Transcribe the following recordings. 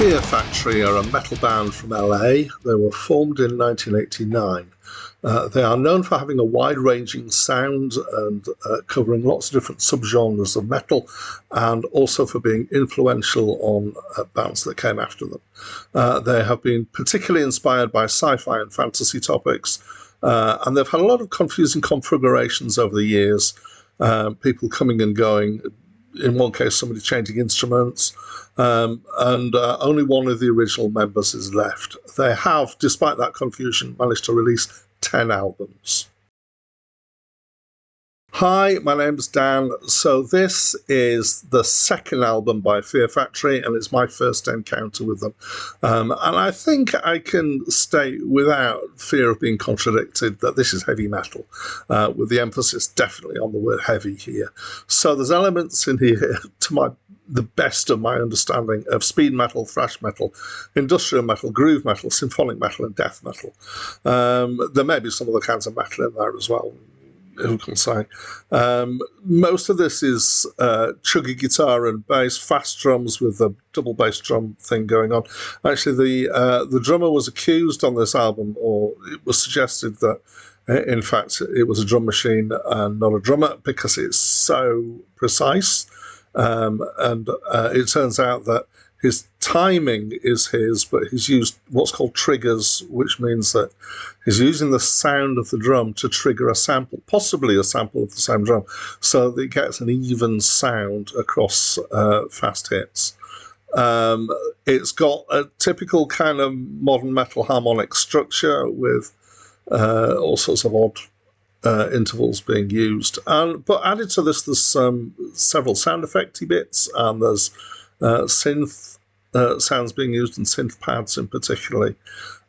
Fear Factory are a metal band from LA. They were formed in 1989. They are known for having a wide-ranging sound and covering lots of different subgenres of metal, and also for being influential on bands that came after them. They have been particularly inspired by sci-fi and fantasy topics, and they've had a lot of confusing configurations over the years, people coming and going. In one case, somebody changing instruments, and only one of the original members is left. They have, despite that confusion, managed to release 10 albums. Hi, my name's Dan. So this is the second album by Fear Factory, and it's my first encounter with them. And I think I can state without fear of being contradicted that this is heavy metal, with the emphasis definitely on the word heavy here. So there's elements in here, to the best of my understanding, of speed metal, thrash metal, industrial metal, groove metal, symphonic metal, and death metal. There may be some other kinds of metal in there as well. Who can say? Most of this is chuggy guitar and bass, fast drums with the double bass drum thing going on. Actually, the drummer was accused on this album, or it was suggested that, in fact, it was a drum machine and not a drummer, because it's so precise. And it turns out that his timing is his, but he's used what's called triggers, which means that he's using the sound of the drum to trigger a sample, possibly a sample of the same drum, so that it gets an even sound across fast hits. It's got a typical kind of modern metal harmonic structure with all sorts of odd intervals being used. But added to this, there's several sound effecty bits, and there's synth sounds being used, and synth pads in particular.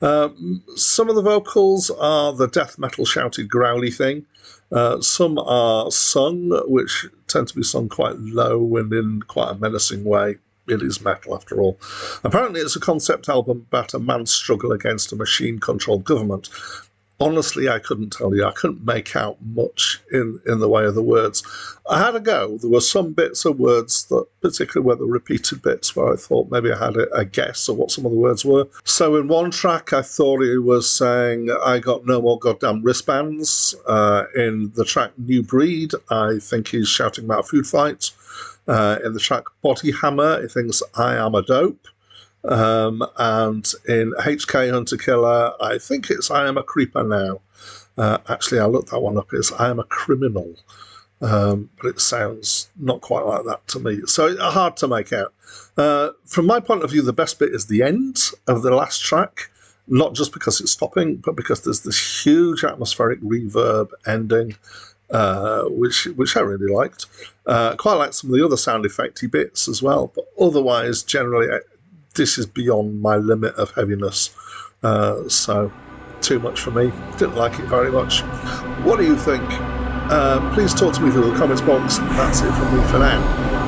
Some of the vocals are the death metal shouted growly thing. Some are sung, which tend to be sung quite low and in quite a menacing way. It is metal, after all. Apparently, it's a concept album about a man's struggle against a machine-controlled government. Honestly, I couldn't tell you. I couldn't make out much in the way of the words. I had a go. There were some bits of words, that particularly were the repeated bits, where I thought maybe I had a guess of what some of the words were. So in one track, I thought he was saying, "I got no more goddamn wristbands." In the track New Breed, I think he's shouting about food fights. In the track Body Hammer, he thinks, "I am a dope." And in HK Hunter Killer, I think it's "I am a creeper now." Actually, I looked that one up. It's "I am a criminal." But it sounds not quite like that to me. So it's hard to make out. From my point of view, the best bit is the end of the last track, not just because it's stopping, but because there's this huge atmospheric reverb ending, which I really liked. Quite like some of the other sound effecty bits as well. But otherwise, generally, this is beyond my limit of heaviness. So, too much for me. Didn't like it very much. What do you think? Please talk to me through the comments box. That's it from me for now.